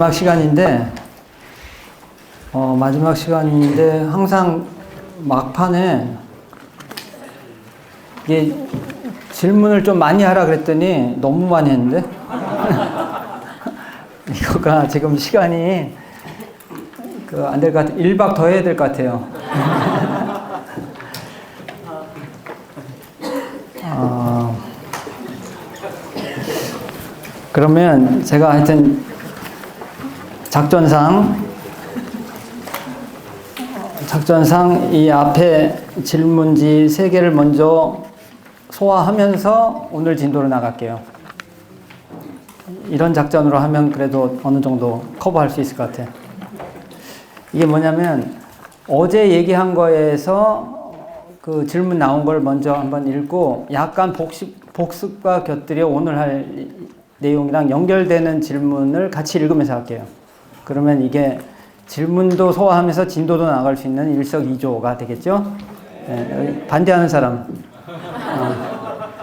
마지막 시간인데, 마지막 시간인데, 항상 막판에, 이게 질문을 좀 많이 하라 그랬더니 너무 많이 했는데? 이거가 지금 시간이, 안 될 것 같아요. 1박 더 해야 될 것 같아요. 그러면 제가 하여튼, 작전상 이 앞에 질문지 3개를 먼저 소화하면서 오늘 진도로 나갈게요. 이런 작전으로 하면 그래도 어느 정도 커버할 수 있을 것 같아요. 이게 뭐냐면 어제 얘기한 거에서 그 질문 나온 걸 먼저 한번 읽고 약간 복습과 곁들여 오늘 할 내용이랑 연결되는 질문을 같이 읽으면서 할게요. 그러면 이게 질문도 소화하면서 진도도 나갈 수 있는 일석이조가 되겠죠? 네, 반대하는 사람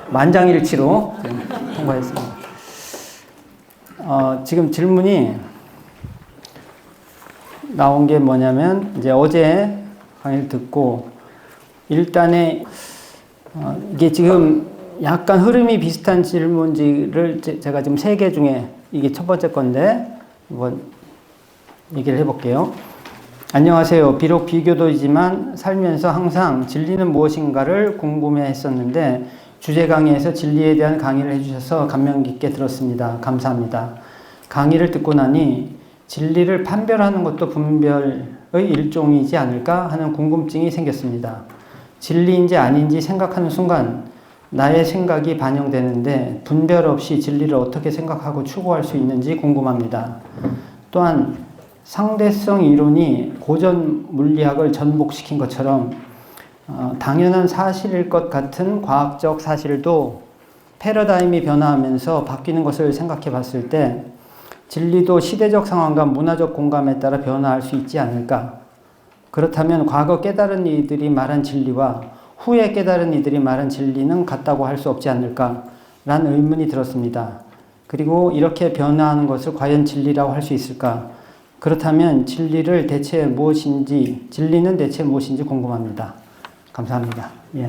만장일치로 통과했습니다. 지금 질문이 나온 게 뭐냐면 이제 어제 강의를 듣고 일단에 이게 지금 약간 흐름이 비슷한 질문지를 제가 지금 3개 중에 이게 첫 번째 건데 한번 얘기를 해볼게요. 안녕하세요. 비록 비교도이지만 살면서 항상 진리는 무엇인가를 궁금해 했었는데 주제 강의에서 진리에 대한 강의를 해주셔서 감명 깊게 들었습니다. 감사합니다. 강의를 듣고 나니 진리를 판별하는 것도 분별의 일종이지 않을까 하는 궁금증이 생겼습니다. 진리인지 아닌지 생각하는 순간 나의 생각이 반영되는데 분별 없이 진리를 어떻게 생각하고 추구할 수 있는지 궁금합니다. 또한 상대성 이론이 고전 물리학을 전복시킨 것처럼 당연한 사실일 것 같은 과학적 사실도 패러다임이 변화하면서 바뀌는 것을 생각해 봤을 때 진리도 시대적 상황과 문화적 공감에 따라 변화할 수 있지 않을까? 그렇다면 과거 깨달은 이들이 말한 진리와 후에 깨달은 이들이 말한 진리는 같다고 할 수 없지 않을까? 라는 의문이 들었습니다. 그리고 이렇게 변화하는 것을 과연 진리라고 할 수 있을까? 그렇다면 진리는 대체 무엇인지 궁금합니다. 감사합니다. 예.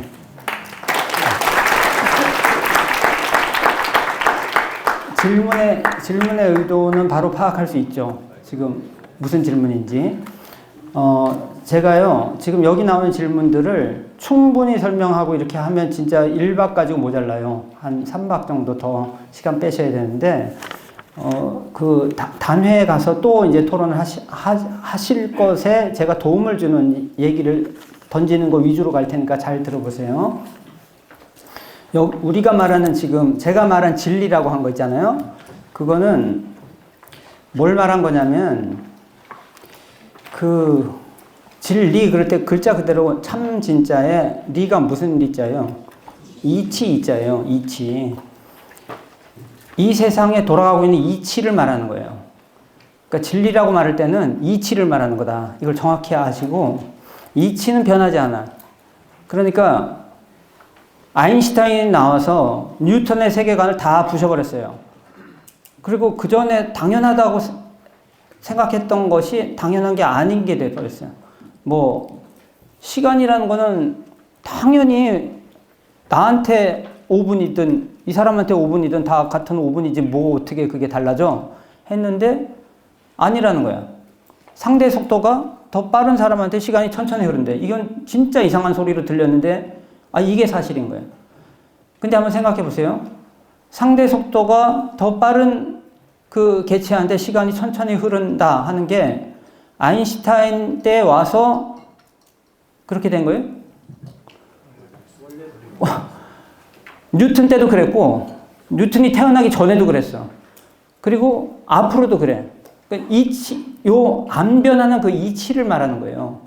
질문의 의도는 바로 파악할 수 있죠. 지금 무슨 질문인지. 제가요, 지금 여기 나오는 질문들을 충분히 설명하고 이렇게 하면 진짜 1박 가지고 모자라요. 한 3박 정도 더 시간 빼셔야 되는데, 단회에 가서 또 이제 토론을 하실 것에 제가 도움을 주는 얘기를 던지는 거 위주로 갈 테니까 잘 들어보세요. 우리가 말하는 지금 제가 말한 진리라고 한 거 있잖아요. 그거는 뭘 말한 거냐면 진리 그럴 때 글자 그대로 참 진짜에 리가 무슨 리자예요? 이치 이자예요. 이치. 이 세상에 돌아가고 있는 이치를 말하는 거예요. 그러니까 진리라고 말할 때는 이치를 말하는 거다. 이걸 정확히 아시고 이치는 변하지 않아. 그러니까 아인슈타인이 나와서 뉴턴의 세계관을 다 부셔버렸어요. 그리고 그 전에 당연하다고 생각했던 것이 당연한 게 아닌 게 돼버렸어요. 시간이라는 거는 당연히 나한테 5분이든 이 사람한테 5분이든 다 같은 5분이지 어떻게 그게 달라져? 했는데 아니라는 거야. 상대 속도가 더 빠른 사람한테 시간이 천천히 흐른대. 이건 진짜 이상한 소리로 들렸는데 이게 사실인 거예요. 근데 한번 생각해 보세요. 상대 속도가 더 빠른 그 개체한테 시간이 천천히 흐른다 하는 게 아인슈타인 때 와서 그렇게 된 거예요? 뉴턴 때도 그랬고 뉴턴이 태어나기 전에도 그랬어. 그리고 앞으로도 그래. 그러니까 안 변하는 그 이치를 말하는 거예요.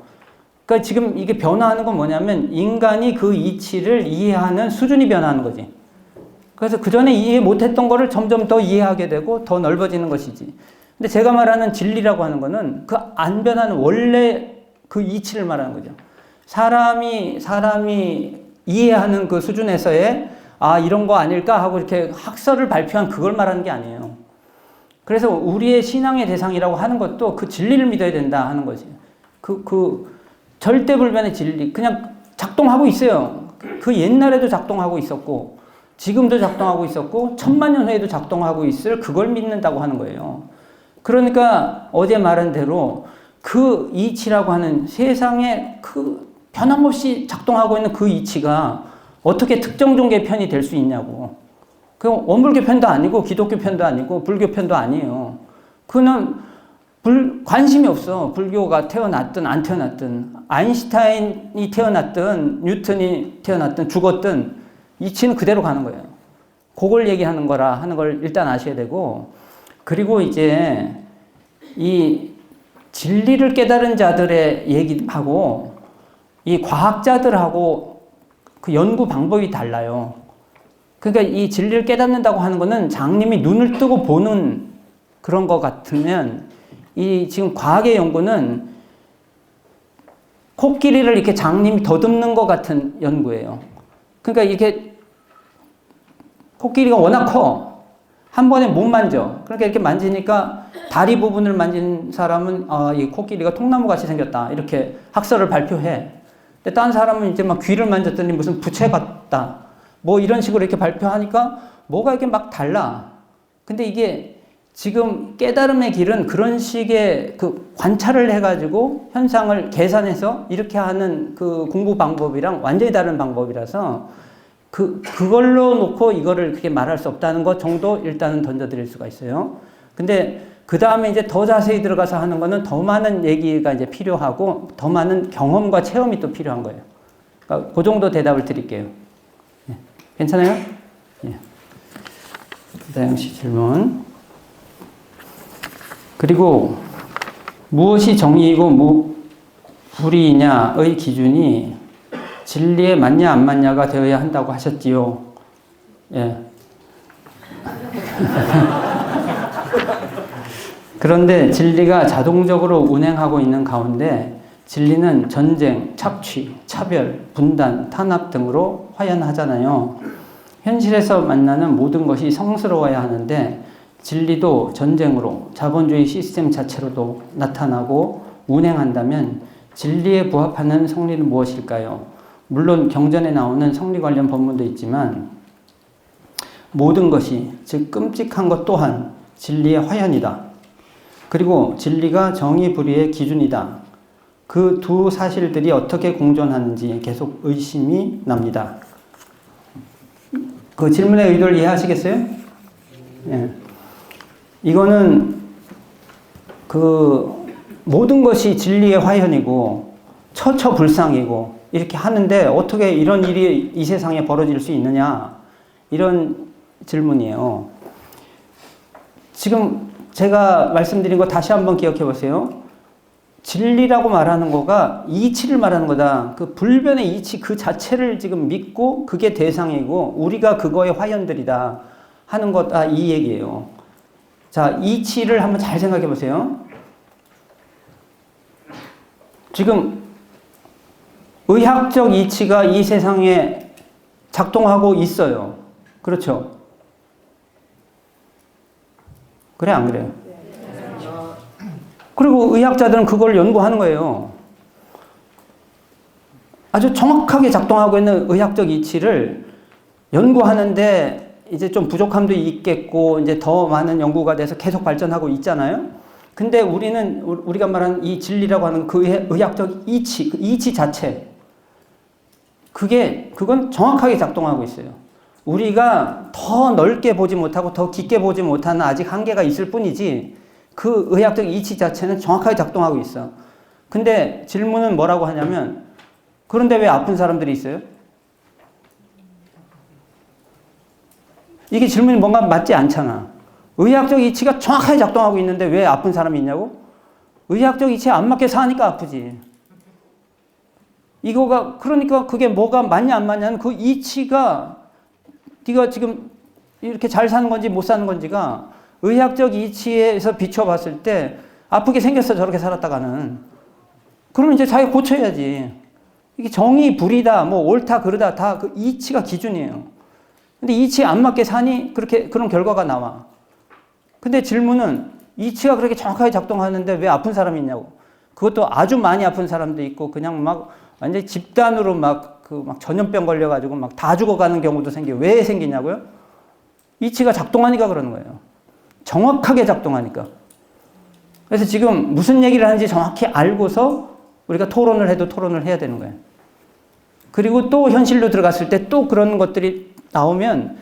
그러니까 지금 이게 변화하는 건 뭐냐면 인간이 그 이치를 이해하는 수준이 변화하는 거지. 그래서 그 전에 이해 못했던 거를 점점 더 이해하게 되고 더 넓어지는 것이지. 근데 제가 말하는 진리라고 하는 거는 그 안 변하는 원래 그 이치를 말하는 거죠. 사람이 이해하는 그 수준에서의 이런 거 아닐까 하고 이렇게 학설을 발표한 그걸 말하는 게 아니에요. 그래서 우리의 신앙의 대상이라고 하는 것도 그 진리를 믿어야 된다 하는 거지. 그 절대불변의 진리. 그냥 작동하고 있어요. 그 옛날에도 작동하고 있었고, 지금도 작동하고 있었고, 천만년 후에도 작동하고 있을 그걸 믿는다고 하는 거예요. 그러니까 어제 말한 대로 그 이치라고 하는 세상에 그 변함없이 작동하고 있는 그 이치가 어떻게 특정 종교의 편이 될 수 있냐고. 그 원불교 편도 아니고 기독교 편도 아니고 불교 편도 아니에요. 그는 관심이 없어. 불교가 태어났든 안 태어났든 아인슈타인이 태어났든 뉴턴이 태어났든 죽었든 이치는 그대로 가는 거예요. 그걸 얘기하는 거라 하는 걸 일단 아셔야 되고, 그리고 이제 이 진리를 깨달은 자들의 얘기하고 이 과학자들하고 그 연구 방법이 달라요. 그러니까 이 진리를 깨닫는다고 하는 거는 장님이 눈을 뜨고 보는 그런 것 같으면, 이 지금 과학의 연구는 코끼리를 이렇게 장님이 더듬는 것 같은 연구예요. 그러니까 이렇게 코끼리가 워낙 커. 한 번에 못 만져. 그러니까 이렇게 만지니까 다리 부분을 만진 사람은 이 코끼리가 통나무 같이 생겼다. 이렇게 학설을 발표해. 근데 다른 사람은 이제 막 귀를 만졌더니 무슨 부채 같다. 뭐 이런 식으로 이렇게 발표하니까 뭐가 이렇게 막 달라. 근데 이게 지금 깨달음의 길은 그런 식의 그 관찰을 해가지고 현상을 계산해서 이렇게 하는 그 공부 방법이랑 완전히 다른 방법이라서 그걸로 놓고 이거를 그렇게 말할 수 없다는 것 정도 일단은 던져드릴 수가 있어요. 근데 그 다음에 이제 더 자세히 들어가서 하는 거는 더 많은 얘기가 이제 필요하고 더 많은 경험과 체험이 또 필요한 거예요. 그러니까 그 정도 대답을 드릴게요. 예. 괜찮아요? 예. 다영 씨 질문. 그리고 무엇이 정의이고 불의냐의 기준이 진리에 맞냐 안 맞냐가 되어야 한다고 하셨지요. 예. 그런데 진리가 자동적으로 운행하고 있는 가운데 진리는 전쟁, 착취, 차별, 분단, 탄압 등으로 화연하잖아요. 현실에서 만나는 모든 것이 성스러워야 하는데 진리도 전쟁으로 자본주의 시스템 자체로도 나타나고 운행한다면 진리에 부합하는 성리는 무엇일까요? 물론 경전에 나오는 성리 관련 법문도 있지만 모든 것이, 즉 끔찍한 것 또한 진리의 화연이다. 그리고 진리가 정의 불의의 기준이다. 그 두 사실들이 어떻게 공존하는지 계속 의심이 납니다. 그 질문의 의도를 이해하시겠어요? 예. 이거는 그 모든 것이 진리의 화연이고 처처불상이고 이렇게 하는데 어떻게 이런 일이 이 세상에 벌어질 수 있느냐, 이런 질문이에요. 지금 제가 말씀드린 거 다시 한번 기억해 보세요. 진리라고 말하는 거가 이치를 말하는 거다. 그 불변의 이치 그 자체를 지금 믿고 그게 대상이고 우리가 그거의 화연들이다 하는 거다, 이 얘기예요. 자, 이치를 한번 잘 생각해 보세요. 지금 의학적 이치가 이 세상에 작동하고 있어요. 그렇죠? 그래, 안 그래요? 그리고 의학자들은 그걸 연구하는 거예요. 아주 정확하게 작동하고 있는 의학적 이치를 연구하는데 이제 좀 부족함도 있겠고 이제 더 많은 연구가 돼서 계속 발전하고 있잖아요. 근데 우리가 말하는 이 진리라고 하는 그 의학적 이치, 그 이치 자체, 그건 정확하게 작동하고 있어요. 우리가 더 넓게 보지 못하고 더 깊게 보지 못하는 아직 한계가 있을 뿐이지 그 의학적 이치 자체는 정확하게 작동하고 있어. 근데 질문은 뭐라고 하냐면, 그런데 왜 아픈 사람들이 있어요? 이게 질문이 뭔가 맞지 않잖아. 의학적 이치가 정확하게 작동하고 있는데 왜 아픈 사람이 있냐고? 의학적 이치에 안 맞게 사니까 아프지. 이거가, 그러니까 그게 뭐가 맞냐 안 맞냐는 그 이치가 네가 지금 이렇게 잘 사는 건지 못 사는 건지가 의학적 이치에서 비춰봤을 때 아프게 생겼어, 저렇게 살았다가는. 그러면 이제 자기가 고쳐야지. 이게 정의, 불이다, 뭐 옳다, 그르다 다 그 이치가 기준이에요. 근데 이치에 안 맞게 사니 그런 결과가 나와. 근데 질문은 이치가 그렇게 정확하게 작동하는데 왜 아픈 사람이 있냐고. 그것도 아주 많이 아픈 사람도 있고 그냥 막 완전히 집단으로 막 전염병 걸려가지고 막 다 죽어가는 경우도 생겨요. 왜 생기냐고요? 이치가 작동하니까 그러는 거예요. 정확하게 작동하니까. 그래서 지금 무슨 얘기를 하는지 정확히 알고서 우리가 토론을 해도 토론을 해야 되는 거예요. 그리고 또 현실로 들어갔을 때 또 그런 것들이 나오면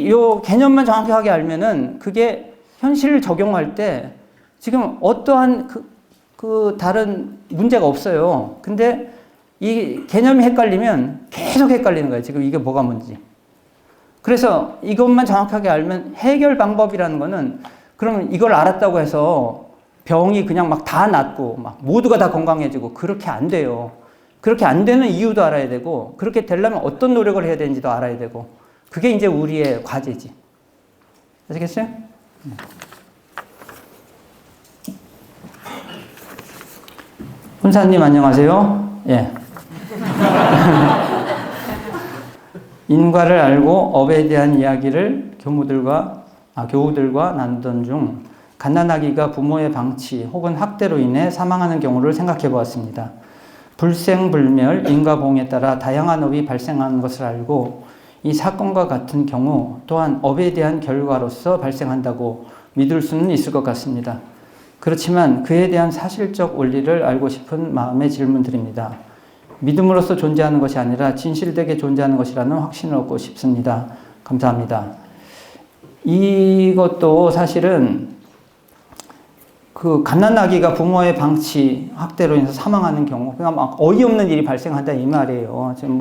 요 개념만 정확하게 알면은 그게 현실을 적용할 때 지금 어떠한 다른 문제가 없어요. 근데 이 개념이 헷갈리면 계속 헷갈리는 거예요. 지금 이게 뭐가 뭔지. 그래서 이것만 정확하게 알면 해결 방법이라는 거는 그러면 이걸 알았다고 해서 병이 그냥 막 다 낫고 막 모두가 다 건강해지고 그렇게 안 돼요. 그렇게 안 되는 이유도 알아야 되고 그렇게 되려면 어떤 노력을 해야 되는지도 알아야 되고 그게 이제 우리의 과제지. 아시겠어요? 훈사님 안녕하세요. 예. 인과를 알고 업에 대한 이야기를 교우들과 나누던 중 갓난아기가 부모의 방치 혹은 학대로 인해 사망하는 경우를 생각해 보았습니다. 불생불멸, 인과보응에 따라 다양한 업이 발생하는 것을 알고 이 사건과 같은 경우 또한 업에 대한 결과로서 발생한다고 믿을 수는 있을 것 같습니다. 그렇지만 그에 대한 사실적 원리를 알고 싶은 마음의 질문들입니다. 믿음으로써 존재하는 것이 아니라 진실되게 존재하는 것이라는 확신을 얻고 싶습니다. 감사합니다. 이것도 사실은 갓난아기가 부모의 방치, 학대로 인해서 사망하는 경우, 그냥 막 어이없는 일이 발생한다 이 말이에요. 지금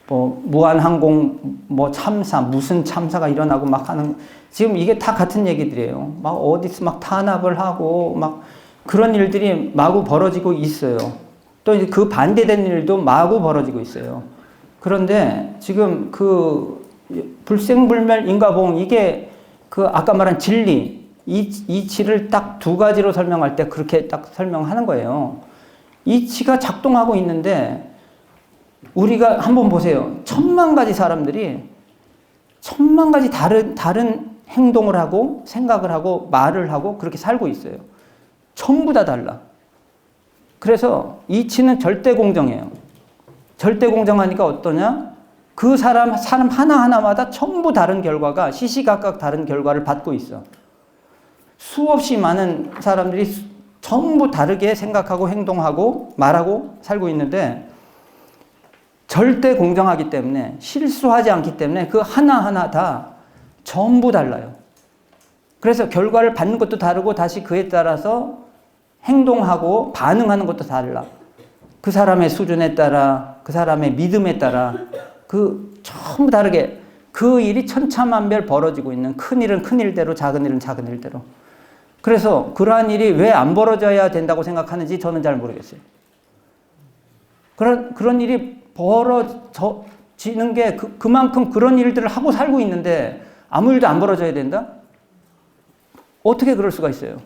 무한항공 참사, 무슨 참사가 일어나고 막 하는, 지금 이게 다 같은 얘기들이에요. 막 어디서 막 탄압을 하고 막 그런 일들이 마구 벌어지고 있어요. 또 이제 그 반대된 일도 마구 벌어지고 있어요. 그런데 지금 불생불멸 인과보응, 이게 아까 말한 진리, 이치를 딱 두 가지로 설명할 때 그렇게 딱 설명하는 거예요. 이치가 작동하고 있는데 우리가 한번 보세요. 1000만 가지 사람들이 1000만 가지 다른 행동을 하고 생각을 하고 말을 하고 그렇게 살고 있어요. 전부 다 달라. 그래서 이치는 절대 공정해요. 절대 공정하니까 어떠냐? 그 사람 하나하나마다 전부 다른 결과가 시시각각 다른 결과를 받고 있어. 수없이 많은 사람들이 전부 다르게 생각하고 행동하고 말하고 살고 있는데 절대 공정하기 때문에 실수하지 않기 때문에 그 하나하나 다 전부 달라요. 그래서 결과를 받는 것도 다르고 다시 그에 따라서 행동하고 반응하는 것도 달라. 그 사람의 수준에 따라 그 사람의 믿음에 따라 전부 다르게 그 일이 천차만별 벌어지고 있는 큰 일은 큰 일대로 작은 일은 작은 일대로. 그래서 그러한 일이 왜 안 벌어져야 된다고 생각하는지 저는 잘 모르겠어요. 그런 일이 벌어지는 게 그만큼 그런 일들을 하고 살고 있는데 아무 일도 안 벌어져야 된다? 어떻게 그럴 수가 있어요?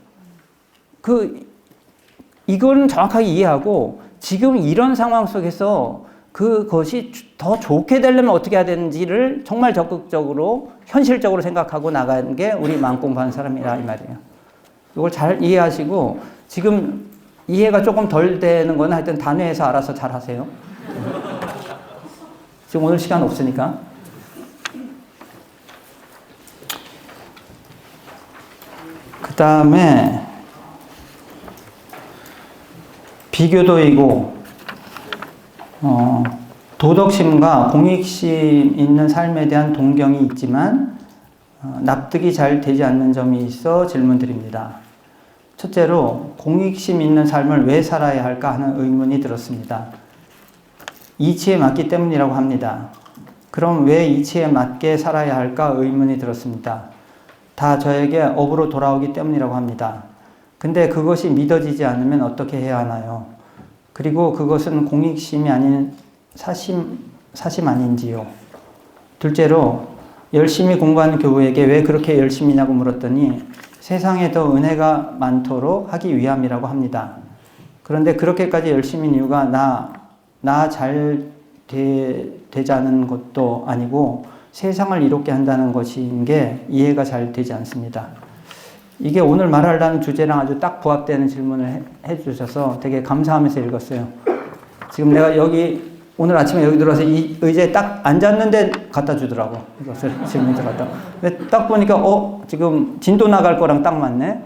이거는 정확하게 이해하고 지금 이런 상황 속에서 그것이 더 좋게 되려면 어떻게 해야 되는지를 정말 적극적으로 현실적으로 생각하고 나가는 게 우리 마음 공부하는 사람이라 이 말이에요. 이걸 잘 이해하시고 지금 이해가 조금 덜 되는 건 하여튼 단회에서 알아서 잘 하세요. 지금 오늘 시간 없으니까. 그 다음에 비교도이고 도덕심과 공익심 있는 삶에 대한 동경이 있지만 납득이 잘 되지 않는 점이 있어 질문드립니다. 첫째로 공익심 있는 삶을 왜 살아야 할까 하는 의문이 들었습니다. 이치에 맞기 때문이라고 합니다. 그럼 왜 이치에 맞게 살아야 할까 의문이 들었습니다. 다 저에게 업으로 돌아오기 때문이라고 합니다. 근데 그것이 믿어지지 않으면 어떻게 해야 하나요? 그리고 그것은 공익심이 아닌 사심 아닌지요? 둘째로 열심히 공부하는 교우에게 왜 그렇게 열심히냐고 물었더니 세상에 더 은혜가 많도록 하기 위함이라고 합니다. 그런데 그렇게까지 열심인 이유가 나 잘 되자는 것도 아니고 세상을 이롭게 한다는 것인 게 이해가 잘 되지 않습니다. 이게 오늘 말하려는 주제랑 아주 딱 부합되는 질문을 해 주셔서 되게 감사하면서 읽었어요. 지금 내가 오늘 아침에 여기 들어와서 이 의자에 딱 앉았는데 갖다 주더라고. 이것을 질문 들어갔다. 근데 딱 보니까, 지금 진도 나갈 거랑 딱 맞네.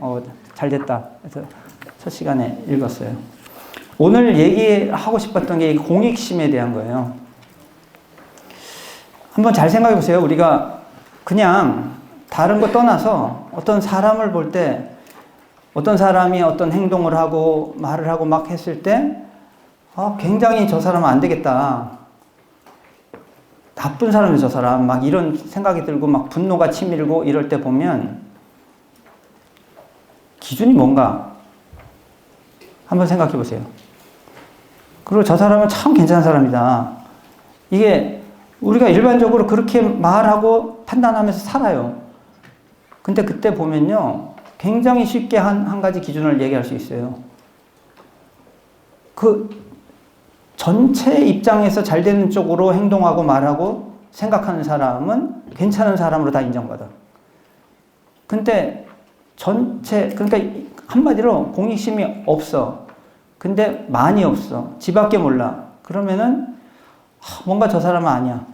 잘 됐다. 그래서 첫 시간에 읽었어요. 오늘 얘기하고 싶었던 게 공익심에 대한 거예요. 한번 잘 생각해 보세요. 우리가 그냥 다른 거 떠나서 어떤 사람을 볼 때 어떤 사람이 어떤 행동을 하고 말을 하고 막 했을 때 굉장히 저 사람은 안 되겠다. 나쁜 사람이 저 사람. 막 이런 생각이 들고 막 분노가 치밀고 이럴 때 보면 기준이 뭔가 한번 생각해 보세요. 그리고 저 사람은 참 괜찮은 사람이다. 이게 우리가 일반적으로 그렇게 말하고 판단하면서 살아요. 근데 그때 보면요, 굉장히 쉽게 한 가지 기준을 얘기할 수 있어요. 그 전체 입장에서 잘 되는 쪽으로 행동하고 말하고 생각하는 사람은 괜찮은 사람으로 다 인정받아. 근데 그러니까 한마디로 공익심이 없어. 근데 많이 없어. 지밖에 몰라. 그러면은 뭔가 저 사람은 아니야.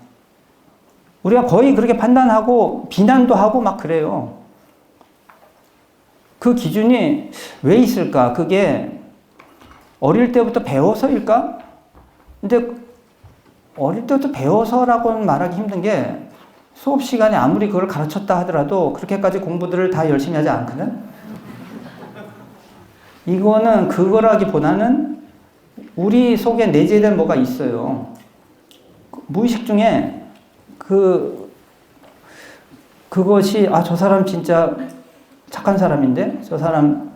우리가 거의 그렇게 판단하고 비난도 하고 막 그래요. 그 기준이 왜 있을까? 그게 어릴 때부터 배워서일까? 근데 어릴 때부터 배워서라고는 말하기 힘든 게 수업 시간에 아무리 그걸 가르쳤다 하더라도 그렇게까지 공부들을 다 열심히 하지 않거든? 이거는 그거라기보다는 우리 속에 내재된 뭐가 있어요. 무의식 중에 그것이 저 사람 진짜 착한 사람인데? 저 사람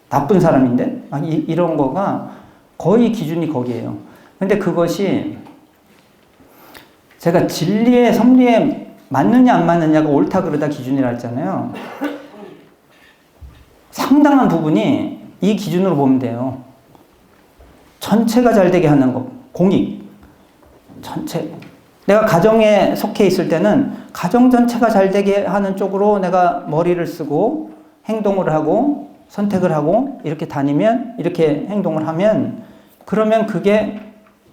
나쁜 사람인데? 이런 거가 거의 기준이 거기에요. 근데 그것이 제가 진리에 섭리에 맞느냐 안 맞느냐가 옳다 그르다 기준이라 했잖아요. 상당한 부분이 이 기준으로 보면 돼요. 전체가 잘 되게 하는 거. 공익. 전체. 내가 가정에 속해 있을 때는 가정 전체가 잘 되게 하는 쪽으로 내가 머리를 쓰고 행동을 하고 선택을 하고 이렇게 다니면, 이렇게 행동을 하면, 그러면 그게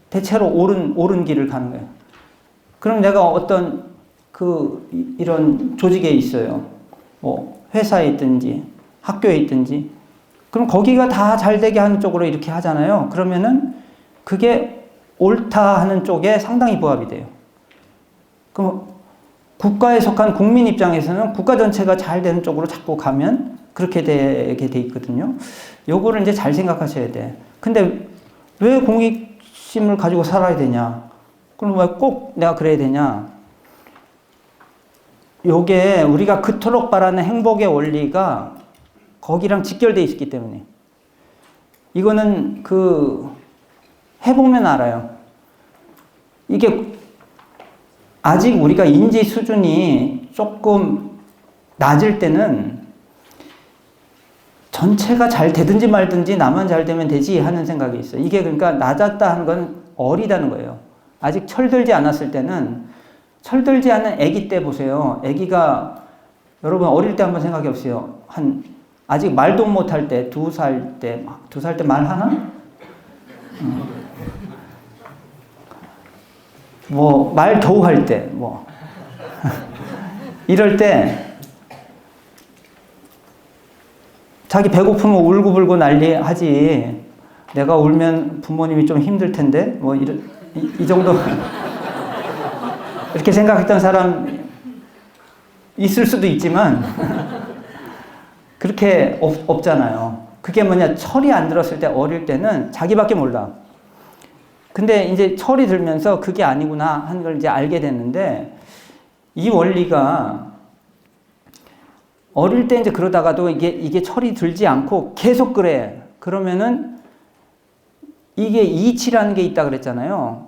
대체로 옳은 길을 가는 거예요. 그럼 내가 어떤 이런 조직에 있어요. 뭐 회사에 있든지 학교에 있든지. 그럼 거기가 다 잘 되게 하는 쪽으로 이렇게 하잖아요. 그러면은 그게 옳다 하는 쪽에 상당히 부합이 돼요. 그럼 국가에 속한 국민 입장에서는 국가 전체가 잘 되는 쪽으로 자꾸 가면 그렇게 되게 돼 있거든요. 요거를 이제 잘 생각하셔야 돼. 근데 왜 공익심을 가지고 살아야 되냐? 그럼 왜 꼭 내가 그래야 되냐? 요게 우리가 그토록 바라는 행복의 원리가 거기랑 직결되어 있기 때문에. 이거는 해보면 알아요. 이게 아직 우리가 인지 수준이 조금 낮을 때는 전체가 잘 되든지 말든지 나만 잘 되면 되지 하는 생각이 있어요. 이게 그러니까 낮았다 하는 건 어리다는 거예요. 아직 철들지 않았을 때는, 철들지 않은 아기 때 보세요. 아기가, 여러분 어릴 때 한번 생각해 보세요. 아직 말도 못할 때, 2살 때 말하나? 말 겨우 할 때, 이럴 때, 자기 배고프면 울고불고 난리 하지. 내가 울면 부모님이 좀 힘들 텐데, 이 정도. 이렇게 생각했던 사람 있을 수도 있지만, 그렇게 없잖아요. 그게 뭐냐, 철이 안 들었을 때, 어릴 때는 자기밖에 몰라. 근데 이제 철이 들면서 그게 아니구나 하는 걸 이제 알게 됐는데, 이 원리가 어릴 때 이제 그러다가도 이게 철이 들지 않고 계속 그래. 그러면은 이게 이치라는 게 있다 그랬잖아요.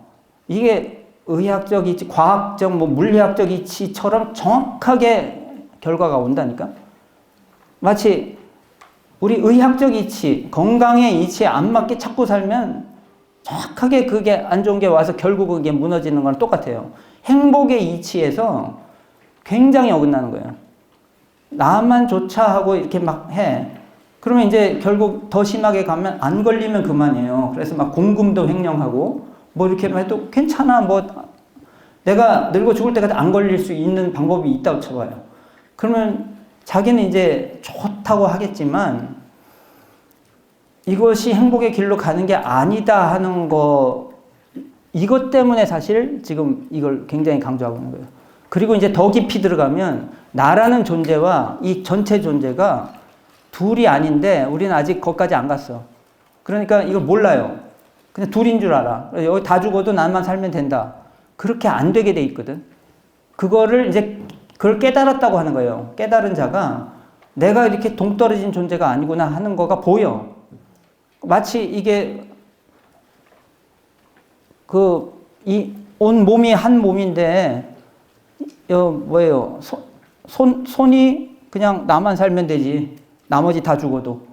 이게 의학적 이치, 과학적, 물리학적 이치처럼 정확하게 결과가 온다니까. 마치 우리 의학적 이치, 건강의 이치에 안 맞게 자꾸 살면 정확하게 그게 안 좋은 게 와서 결국 그게 무너지는 거랑 똑같아요. 행복의 이치에서 굉장히 어긋나는 거예요. 나만 조차 하고 이렇게 막 해. 그러면 이제 결국 더 심하게 가면 안 걸리면 그만이에요. 그래서 막 공금도 횡령하고 뭐 이렇게 해도 괜찮아. 뭐 내가 늙어 죽을 때까지 안 걸릴 수 있는 방법이 있다고 쳐봐요. 그러면 자기는 이제 좋다고 하겠지만 이것이 행복의 길로 가는 게 아니다 하는 거, 이것 때문에 사실 지금 이걸 굉장히 강조하고 있는 거예요. 그리고 이제 더 깊이 들어가면 나라는 존재와 이 전체 존재가 둘이 아닌데 우리는 아직 거기까지 안 갔어. 그러니까 이걸 몰라요. 그냥 둘인 줄 알아. 여기 다 죽어도 나만 살면 된다. 그렇게 안 되게 돼 있거든. 그거를 이제 그걸 깨달았다고 하는 거예요. 깨달은 자가 내가 이렇게 동떨어진 존재가 아니구나 하는 거가 보여. 마치 이게 온 몸이 한 몸인데 뭐예요? 손이 그냥 나만 살면 되지. 나머지 다 죽어도.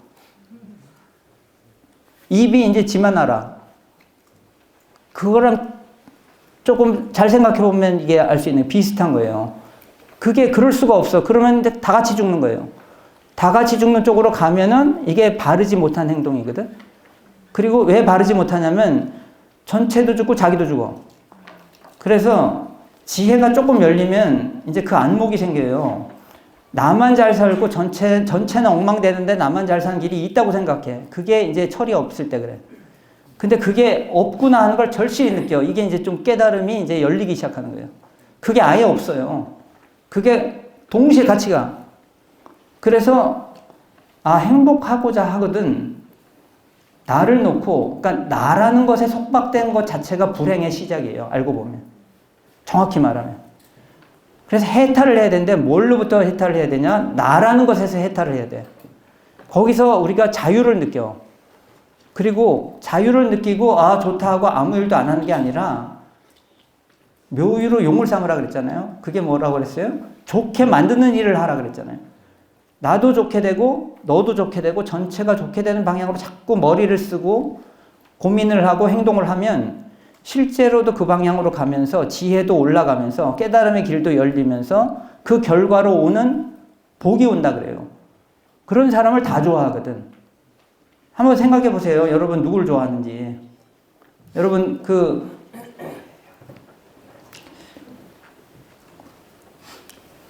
입이 이제 지만 알아. 그거랑 조금 잘 생각해 보면 이게 알 수 있는 비슷한 거예요. 그게 그럴 수가 없어. 그러면 다 같이 죽는 거예요. 다 같이 죽는 쪽으로 가면은 이게 바르지 못한 행동이거든. 그리고 왜 바르지 못하냐면 전체도 죽고 자기도 죽어. 그래서 지혜가 조금 열리면 이제 그 안목이 생겨요. 나만 잘 살고 전체는 엉망되는데 나만 잘 사는 길이 있다고 생각해. 그게 이제 철이 없을 때 그래. 근데 그게 없구나 하는 걸 절실히 느껴. 이게 이제 좀 깨달음이 이제 열리기 시작하는 거예요. 그게 아예 없어요. 그게 동시에 같이 가. 그래서 행복하고자 하거든. 나를 놓고, 그러니까 나라는 것에 속박된 것 자체가 불행의 시작이에요. 알고 보면. 정확히 말하면. 그래서 해탈을 해야 되는데 뭘로부터 해탈을 해야 되냐? 나라는 것에서 해탈을 해야 돼. 거기서 우리가 자유를 느껴. 그리고 자유를 느끼고 좋다 하고 아무 일도 안 하는 게 아니라 묘유로 용을 삼으라 그랬잖아요. 그게 뭐라고 그랬어요? 좋게 만드는 일을 하라 그랬잖아요. 나도 좋게 되고 너도 좋게 되고 전체가 좋게 되는 방향으로 자꾸 머리를 쓰고 고민을 하고 행동을 하면 실제로도 그 방향으로 가면서 지혜도 올라가면서 깨달음의 길도 열리면서 그 결과로 오는 복이 온다 그래요. 그런 사람을 다 좋아하거든. 한번 생각해 보세요. 여러분 누굴 좋아하는지. 여러분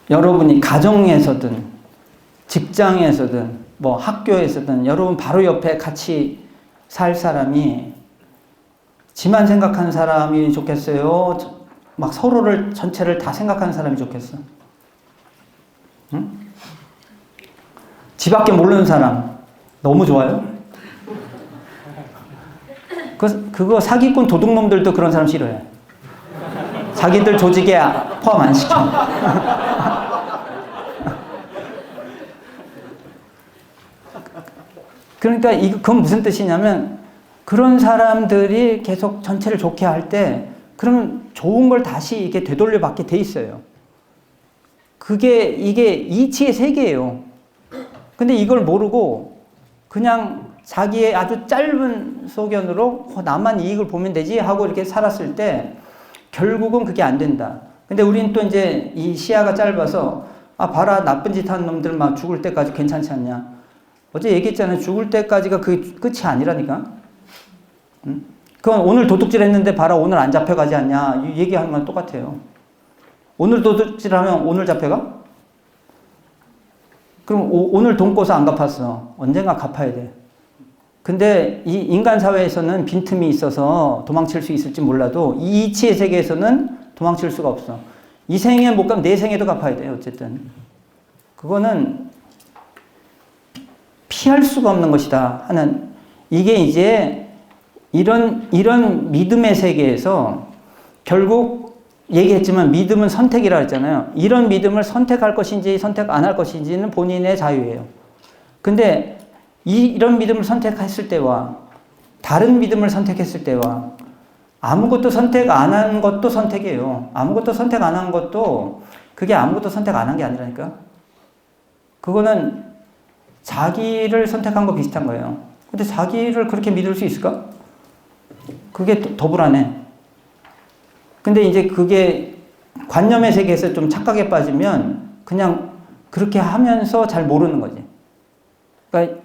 여러분이 가정에서든 직장에서든 뭐 학교에서든 여러분 바로 옆에 같이 살 사람이 지만 생각하는 사람이 좋겠어요? 막 서로를 전체를 다 생각하는 사람이 좋겠어? 응? 지밖에 모르는 사람 너무 좋아요? 그거 사기꾼 도둑놈들도 그런 사람 싫어해. 자기들 조직에 포함 안 시켜. 그러니까 그건 무슨 뜻이냐면 그런 사람들이 계속 전체를 좋게 할 때 그러면 좋은 걸 다시 이게 되돌려 받게 돼 있어요. 이게 이치의 세계예요. 근데 이걸 모르고 그냥 자기의 아주 짧은 소견으로 나만 이익을 보면 되지 하고 이렇게 살았을 때 결국은 그게 안 된다. 근데 우리는 또 이제 이 시야가 짧아서 봐라 나쁜 짓 하는 놈들 막 죽을 때까지 괜찮지 않냐. 어제 얘기했잖아요. 죽을 때까지가 그 끝이 아니라니까. 응? 그건 오늘 도둑질 했는데 봐라 오늘 안 잡혀가지 않냐. 이 얘기하는 건 똑같아요. 오늘 도둑질 하면 오늘 잡혀가? 그럼 오늘 돈 꿔서 안 갚았어. 언젠가 갚아야 돼. 근데 이 인간 사회에서는 빈틈이 있어서 도망칠 수 있을지 몰라도 이 이치의 세계에서는 도망칠 수가 없어. 이 생에 못 가면 내 생에도 갚아야 돼요. 어쨌든. 그거는 피할 수가 없는 것이다 하는 이게 이제 이런 믿음의 세계에서 결국 얘기했지만 믿음은 선택이라 했잖아요. 이런 믿음을 선택할 것인지 선택 안 할 것인지는 본인의 자유예요. 근데 이런 믿음을 선택했을 때와 다른 믿음을 선택했을 때와 아무것도 선택 안 한 것도 선택이에요. 아무것도 선택 안 한 것도 그게 아무것도 선택 안 한 게 아니라니까. 그거는 자기를 선택한 거 비슷한 거예요. 근데 자기를 그렇게 믿을 수 있을까? 그게 더 불안해. 근데 이제 그게 관념의 세계에서 좀 착각에 빠지면 그냥 그렇게 하면서 잘 모르는 거지. 그러니까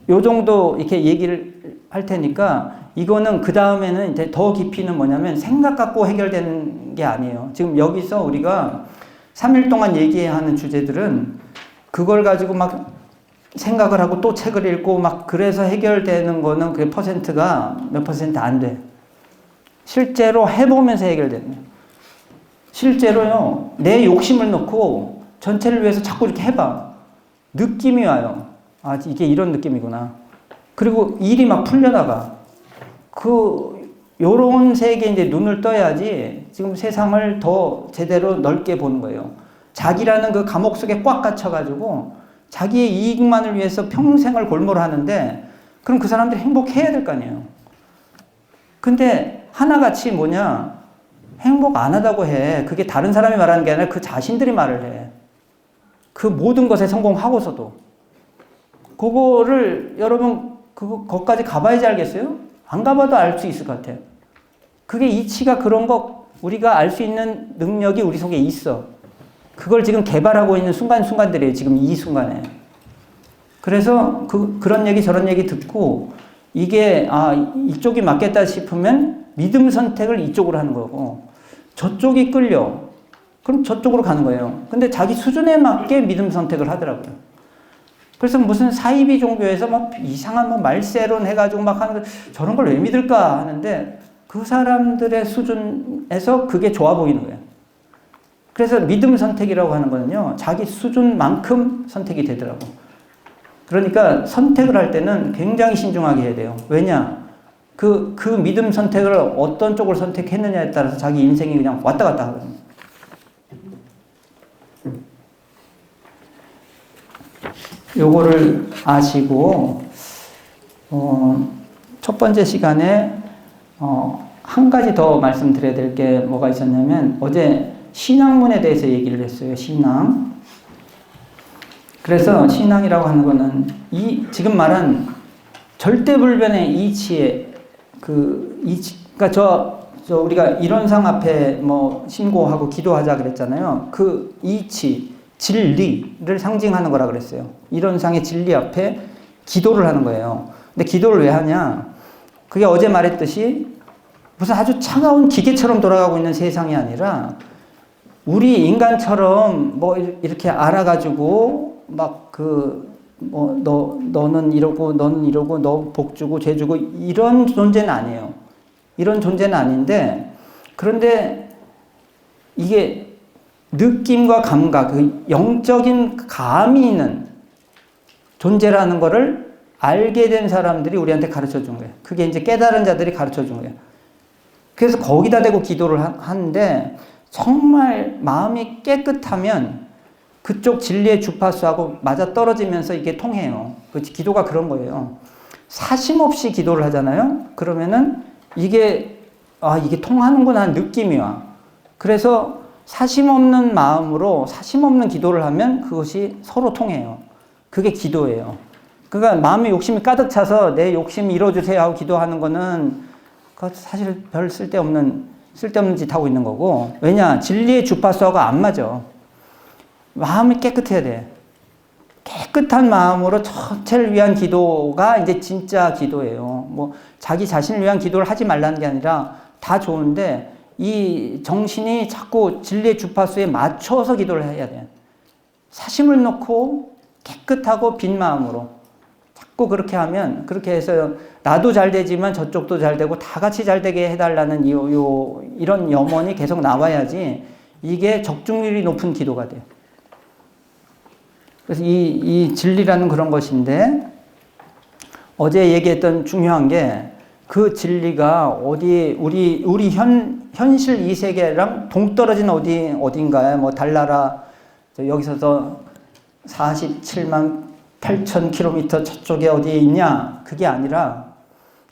요 정도 이렇게 얘기를 할 테니까 이거는 그 다음에는 이제 더 깊이는 뭐냐면 생각 갖고 해결되는 게 아니에요. 지금 여기서 우리가 3일 동안 얘기하는 주제들은 그걸 가지고 막 생각을 하고 또 책을 읽고 막 그래서 해결되는 거는 그 퍼센트가 몇 퍼센트 안 돼. 실제로 해보면서 해결되는 거예요. 실제로요, 내 욕심을 놓고 전체를 위해서 자꾸 이렇게 해봐. 느낌이 와요. 아, 이게 이런 느낌이구나. 그리고 일이 막 풀려나가. 요런 세계에 이제 눈을 떠야지 지금 세상을 더 제대로 넓게 보는 거예요. 자기라는 그 감옥 속에 꽉 갇혀가지고 자기의 이익만을 위해서 평생을 골몰 하는데 그럼 그 사람들이 행복해야 될 거 아니에요. 근데 하나같이 뭐냐, 행복 안 하다고 해. 그게 다른 사람이 말하는 게 아니라 그 자신들이 말을 해. 그 모든 것에 성공하고서도. 그거를 여러분 거기까지 가봐야지 알겠어요? 안 가봐도 알 수 있을 것 같아요. 그게 이치가 그런 거 우리가 알 수 있는 능력이 우리 속에 있어. 그걸 지금 개발하고 있는 순간순간들이에요. 지금 이 순간에. 그래서 그런 얘기 저런 얘기 듣고 이게 이쪽이 맞겠다 싶으면 믿음 선택을 이쪽으로 하는 거고 저쪽이 끌려. 그럼 저쪽으로 가는 거예요. 근데 자기 수준에 맞게 믿음 선택을 하더라고요. 그래서 무슨 사이비 종교에서 막 이상한 뭐 말세론 해가지고 막 하는 거 저런 걸 왜 믿을까 하는데 그 사람들의 수준에서 그게 좋아 보이는 거예요. 그래서 믿음 선택이라고 하는 거는요, 자기 수준만큼 선택이 되더라고. 그러니까 선택을 할 때는 굉장히 신중하게 해야 돼요. 왜냐? 그 믿음 선택을 어떤 쪽을 선택했느냐에 따라서 자기 인생이 그냥 왔다 갔다 하거든요. 요거를 아시고, 첫 번째 시간에, 한 가지 더 말씀드려야 될 게 뭐가 있었냐면, 어제 신앙문에 대해서 얘기를 했어요. 신앙. 그래서 신앙이라고 하는 거는 지금 말한 절대불변의 이치의 그러니까 우리가 이론상 앞에 뭐 신고하고 기도하자 그랬잖아요. 그 이치, 진리를 상징하는 거라 그랬어요. 이론상의 진리 앞에 기도를 하는 거예요. 근데 기도를 왜 하냐? 그게 어제 말했듯이 무슨 아주 차가운 기계처럼 돌아가고 있는 세상이 아니라 우리 인간처럼 뭐 이렇게 알아가지고 막 너는 이러고 너는 이러고 너 복 주고 죄 주고 이런 존재는 아니에요. 이런 존재는 아닌데 그런데 이게 느낌과 감각, 그 영적인 감이 있는 존재라는 거를 알게 된 사람들이 우리한테 가르쳐 준 거예요. 그게 이제 깨달은 자들이 가르쳐 준 거예요. 그래서 거기다 대고 기도를 하는데 정말 마음이 깨끗하면 그쪽 진리의 주파수하고 맞아 떨어지면서 이게 통해요. 기도가 그런 거예요. 사심 없이 기도를 하잖아요. 그러면은 이게 통하는구나 하는 느낌이 와. 그래서 사심 없는 마음으로 사심 없는 기도를 하면 그것이 서로 통해요. 그게 기도예요. 그러니까 마음에 욕심이 가득 차서 내 욕심 이뤄주세요 하고 기도하는 거는 사실 별 쓸데없는 짓 하고 있는 거고. 왜냐? 진리의 주파수하고 안 맞아. 마음이 깨끗해야 돼. 깨끗한 마음으로 전체를 위한 기도가 이제 진짜 기도예요. 뭐 자기 자신을 위한 기도를 하지 말라는 게 아니라 다 좋은데 이 정신이 자꾸 진리의 주파수에 맞춰서 기도를 해야 돼. 사심을 놓고 깨끗하고 빈 마음으로 자꾸 그렇게 하면, 그렇게 해서 나도 잘 되지만 저쪽도 잘 되고 다 같이 잘 되게 해달라는 이런 염원이 계속 나와야지 이게 적중률이 높은 기도가 돼요. 그래서 이 진리라는 그런 것인데 어제 얘기했던 중요한 게 그 진리가 우리 현실 이 세계랑 동떨어진 어딘가에 뭐 달나라 여기서도 47만 8천 킬로미터 저쪽에 어디에 있냐? 그게 아니라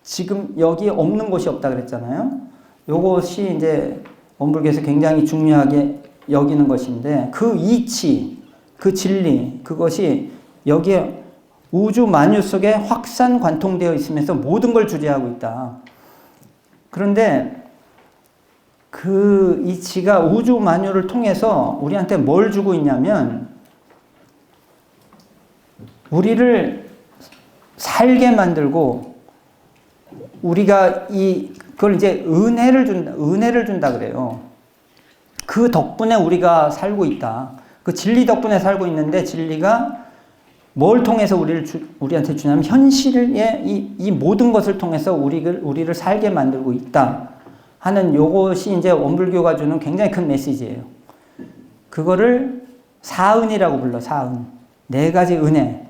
지금 여기 없는 곳이 없다 그랬잖아요. 요것이 이제 원불교에서 굉장히 중요하게 여기는 것인데 그 이치, 그 진리, 그것이 여기에 우주 만유 속에 확산 관통되어 있으면서 모든 걸 주재하고 있다. 그런데 그 이치가 우주 만유를 통해서 우리한테 뭘 주고 있냐면 우리를 살게 만들고 우리가 그걸 이제 은혜를 준다 그래요. 그 덕분에 우리가 살고 있다. 그 진리 덕분에 살고 있는데 진리가 뭘 통해서 우리한테 주냐면 현실의 이 모든 것을 통해서 우리를 살게 만들고 있다 하는 요것이 이제 원불교가 주는 굉장히 큰 메시지예요. 그거를 사은이라고 불러. 사은. 네 가지 은혜.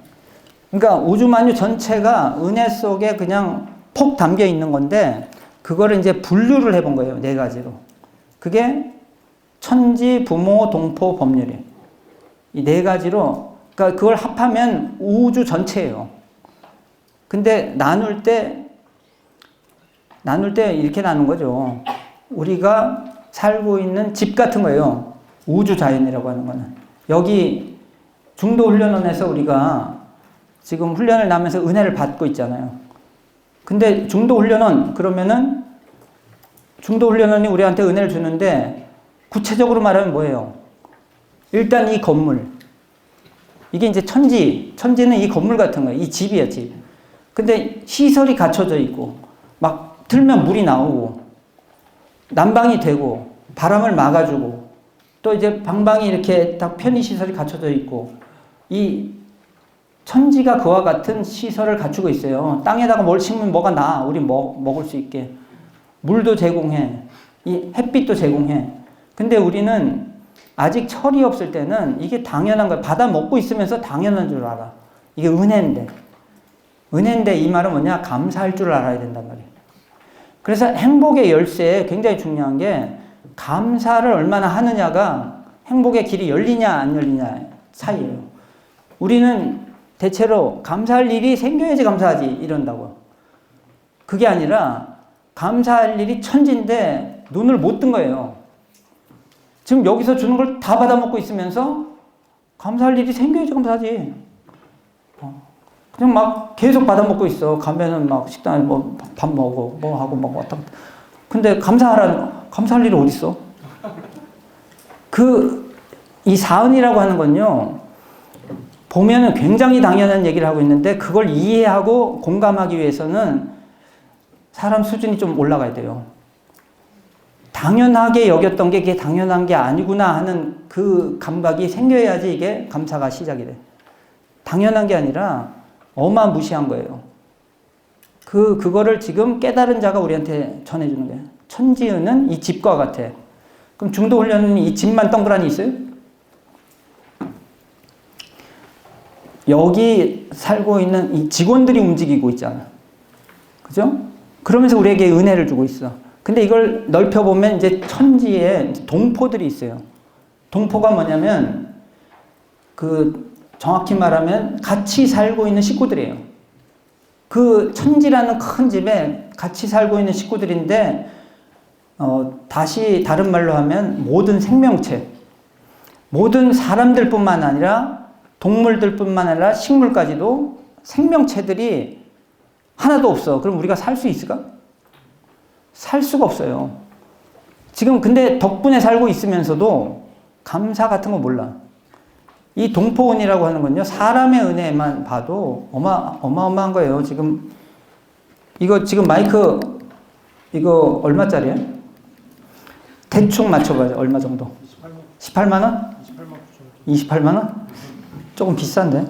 그러니까 우주만유 전체가 은혜 속에 그냥 폭 담겨 있는 건데 그거를 이제 분류를 해본 거예요. 네 가지로. 그게 천지, 부모, 동포, 법률이. 이 네 가지로, 그러니까 그걸 합하면 우주 전체예요. 근데 나눌 때 이렇게 나눈 거죠. 우리가 살고 있는 집 같은 거예요. 우주 자연이라고 하는 거는. 여기 중도훈련원에서 우리가 지금 훈련을 나면서 은혜를 받고 있잖아요. 근데 중도훈련원, 그러면은 중도훈련원이 우리한테 은혜를 주는데 구체적으로 말하면 뭐예요? 일단 이 건물. 이게 이제 천지는 이 건물 같은 거예요. 이 집이야, 집. 근데 시설이 갖춰져 있고, 막 틀면 물이 나오고, 난방이 되고, 바람을 막아주고, 또 이제 방방이 이렇게 딱 편의시설이 갖춰져 있고, 이 천지가 그와 같은 시설을 갖추고 있어요. 땅에다가 뭘 심으면 뭐가 나. 우리 먹을 수 있게. 물도 제공해. 이 햇빛도 제공해. 근데 우리는 아직 철이 없을 때는 이게 당연한 거야. 받아 먹고 있으면서 당연한 줄 알아. 이게 은혜인데. 은혜인데 이 말은 뭐냐? 감사할 줄 알아야 된단 말이에요. 그래서 행복의 열쇠에 굉장히 중요한 게 감사를 얼마나 하느냐가 행복의 길이 열리냐 안 열리냐 사이예요. 우리는 대체로 감사할 일이 생겨야지 감사하지 이런다고. 그게 아니라 감사할 일이 천지인데 눈을 못 뜬 거예요. 지금 여기서 주는 걸 다 받아먹고 있으면서 감사할 일이 생겨야지 감사하지. 그냥 막 계속 받아먹고 있어. 가면은 막 식당에 뭐 밥 먹어, 뭐 하고 막 왔다 갔다. 근데 감사할 일이 어딨어? 이 사은이라고 하는 건요, 보면은 굉장히 당연한 얘기를 하고 있는데 그걸 이해하고 공감하기 위해서는 사람 수준이 좀 올라가야 돼요. 당연하게 여겼던 게 이게 당연한 게 아니구나 하는 그 감각이 생겨야지 이게 감사가 시작이 돼. 당연한 게 아니라 어마무시한 거예요. 그거를 지금 깨달은 자가 우리한테 전해주는 거예요. 천지은은 이 집과 같아. 그럼 중도훈련은 이 집만 동그라니 있어요? 여기 살고 있는 이 직원들이 움직이고 있잖아. 그죠? 그러면서 우리에게 은혜를 주고 있어. 근데 이걸 넓혀보면 이제 천지에 동포들이 있어요. 동포가 뭐냐면, 정확히 말하면 같이 살고 있는 식구들이에요. 그 천지라는 큰 집에 같이 살고 있는 식구들인데, 다시 다른 말로 하면 모든 생명체, 모든 사람들뿐만 아니라 동물들뿐만 아니라 식물까지도 생명체들이 하나도 없어. 그럼 우리가 살 수 있을까? 살 수가 없어요. 지금 근데 덕분에 살고 있으면서도 감사 같은 거 몰라. 이 동포은이라고 하는 건요, 사람의 은혜만 봐도 어마어마한 거예요. 이거 지금 마이크, 이거 얼마짜리야? 대충 맞춰봐요. 얼마 정도? 18만 원? 28만 원? 조금 비싼데?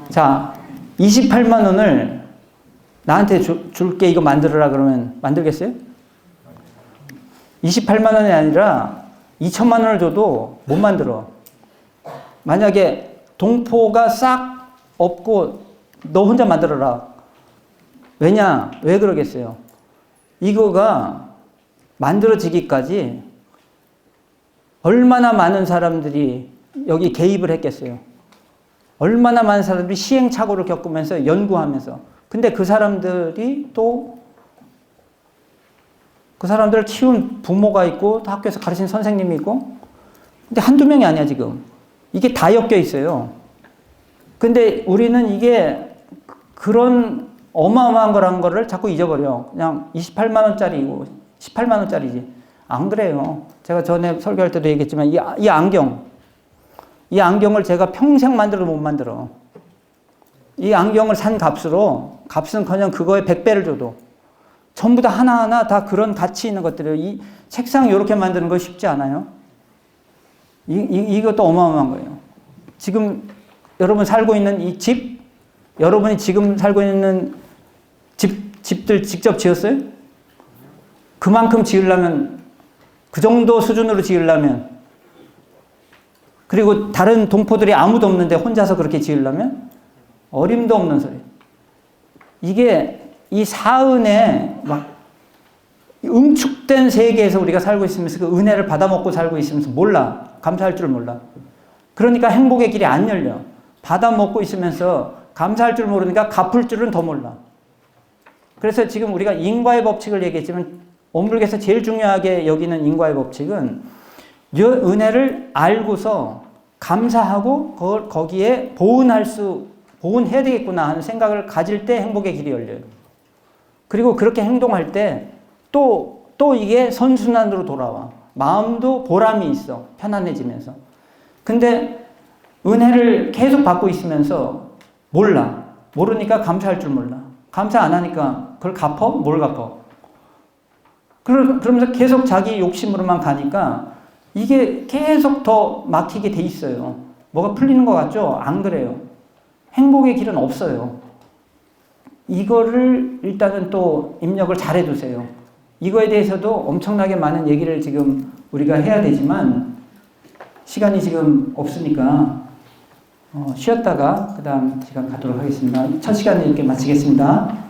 자, 28만 원을 나한테 줄게 이거 만들어라 그러면 만들겠어요? 28만 원이 아니라 2천만 원을 줘도 못 만들어. 만약에 동포가 싹 없고 너 혼자 만들어라. 왜냐? 왜 그러겠어요? 이거가 만들어지기까지 얼마나 많은 사람들이 여기 개입을 했겠어요. 얼마나 많은 사람들이 시행착오를 겪으면서 연구하면서. 근데 그 사람들이 또 그 사람들을 키운 부모가 있고 또 학교에서 가르친 선생님이 있고, 근데 한두 명이 아니야 지금. 이게 다 엮여 있어요. 근데 우리는 이게 그런 어마어마한 거란 거를 자꾸 잊어버려. 그냥 28만 원짜리고 18만 원짜리지. 안 그래요. 제가 전에 설교할 때도 얘기했지만 이 안경을 제가 평생 만들어도 못 만들어. 이 안경을 산 값은커녕 그거에 100배를 줘도 전부 다 하나하나 다 그런 가치 있는 것들이에요. 이 책상 이렇게 만드는 거 쉽지 않아요. 이것도 어마어마한 거예요. 지금 여러분 살고 있는 이 집, 여러분이 지금 살고 있는 집들 직접 지었어요? 그만큼 지으려면, 그 정도 수준으로 지으려면, 그리고 다른 동포들이 아무도 없는데 혼자서 그렇게 지으려면 어림도 없는 소리. 이게 이 사은에 막 응축된 세계에서 우리가 살고 있으면서 그 은혜를 받아먹고 살고 있으면서 몰라. 감사할 줄 몰라. 그러니까 행복의 길이 안 열려. 받아먹고 있으면서 감사할 줄 모르니까 갚을 줄은 더 몰라. 그래서 지금 우리가 인과의 법칙을 얘기했지만 원불교에서 제일 중요하게 여기는 인과의 법칙은 이 은혜를 알고서 감사하고 그걸 거기에 보은해야 되겠구나 하는 생각을 가질 때 행복의 길이 열려요. 그리고 그렇게 행동할 때 또 이게 선순환으로 돌아와. 마음도 보람이 있어. 편안해지면서. 근데 은혜를 계속 받고 있으면서 몰라. 모르니까 감사할 줄 몰라. 감사 안 하니까 그걸 갚어? 뭘 갚어? 그러면서 계속 자기 욕심으로만 가니까 이게 계속 더 막히게 돼 있어요. 뭐가 풀리는 것 같죠? 안 그래요. 행복의 길은 없어요. 이거를 일단은 또 입력을 잘 해두세요. 이거에 대해서도 엄청나게 많은 얘기를 지금 우리가 해야 되지만 시간이 지금 없으니까 쉬었다가 그 다음 시간 가도록 하겠습니다. 첫 시간을 이렇게 마치겠습니다.